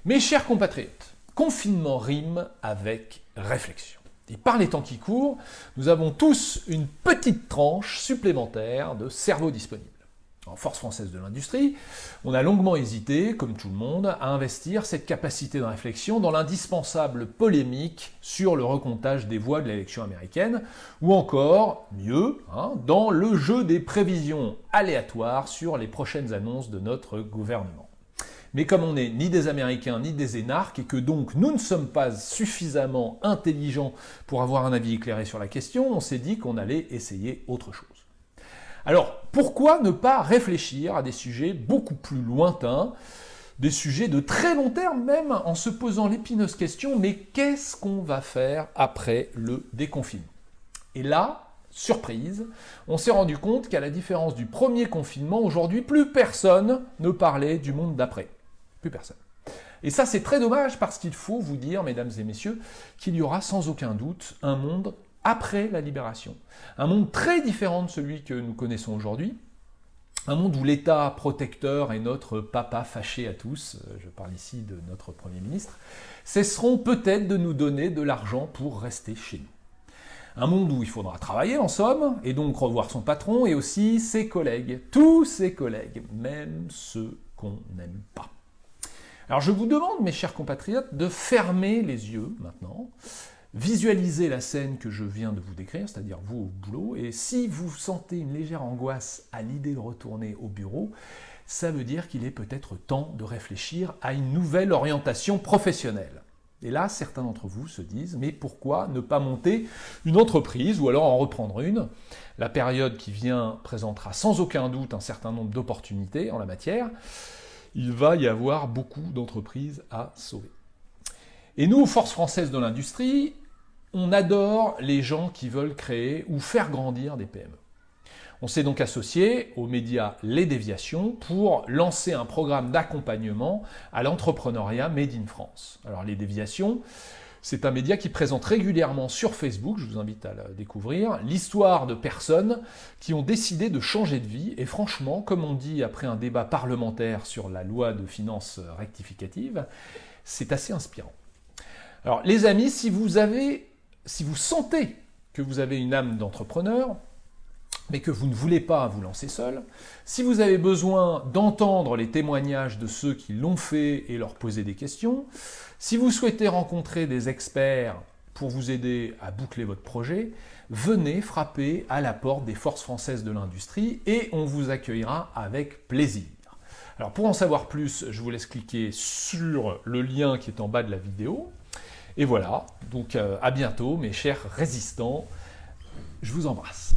Mes chers compatriotes, confinement rime avec réflexion. Et par les temps qui courent, nous avons tous une petite tranche supplémentaire de cerveau disponible. En Force française de l'industrie, on a longuement hésité, comme tout le monde, à investir cette capacité de réflexion dans l'indispensable polémique sur le recomptage des voix de l'élection américaine, ou encore, mieux, dans le jeu des prévisions aléatoires sur les prochaines annonces de notre gouvernement. Mais comme on n'est ni des Américains ni des énarques et que donc nous ne sommes pas suffisamment intelligents pour avoir un avis éclairé sur la question, on s'est dit qu'on allait essayer autre chose. Alors, pourquoi ne pas réfléchir à des sujets beaucoup plus lointains, des sujets de très long terme même, en se posant l'épineuse question, mais qu'est-ce qu'on va faire après le déconfinement? Et là, surprise, on s'est rendu compte qu'à la différence du premier confinement, aujourd'hui, plus personne ne parlait du monde d'après. Plus personne. Et ça, c'est très dommage parce qu'il faut vous dire, mesdames et messieurs, qu'il y aura sans aucun doute un monde après la libération. Un monde très différent de celui que nous connaissons aujourd'hui. Un monde où l'État protecteur est notre papa fâché à tous, je parle ici de notre Premier ministre, cesseront peut-être de nous donner de l'argent pour rester chez nous. Un monde où il faudra travailler en somme, et donc revoir son patron, et aussi ses collègues, tous ses collègues, même ceux qu'on n'aime pas. Alors je vous demande, mes chers compatriotes, de fermer les yeux maintenant, visualisez la scène que je viens de vous décrire, c'est-à-dire vous au boulot, et si vous sentez une légère angoisse à l'idée de retourner au bureau, ça veut dire qu'il est peut-être temps de réfléchir à une nouvelle orientation professionnelle. Et là, certains d'entre vous se disent, mais pourquoi ne pas monter une entreprise ou alors en reprendre une? La période qui vient présentera sans aucun doute un certain nombre d'opportunités en la matière. Il va y avoir beaucoup d'entreprises à sauver. Et nous, Force française de l'industrie, on adore les gens qui veulent créer ou faire grandir des PME. On s'est donc associé aux médias Les Déviations pour lancer un programme d'accompagnement à l'entrepreneuriat Made in France. Alors Les Déviations, c'est un média qui présente régulièrement sur Facebook, je vous invite à le découvrir, l'histoire de personnes qui ont décidé de changer de vie. Et franchement, comme on dit après un débat parlementaire sur la loi de finances rectificative, c'est assez inspirant. Alors les amis, si vous sentez que vous avez une âme d'entrepreneur, mais que vous ne voulez pas vous lancer seul, si vous avez besoin d'entendre les témoignages de ceux qui l'ont fait et leur poser des questions, si vous souhaitez rencontrer des experts pour vous aider à boucler votre projet, venez frapper à la porte des Forces françaises de l'industrie et on vous accueillera avec plaisir. Alors pour en savoir plus, je vous laisse cliquer sur le lien qui est en bas de la vidéo. Et voilà, donc à bientôt mes chers résistants, je vous embrasse.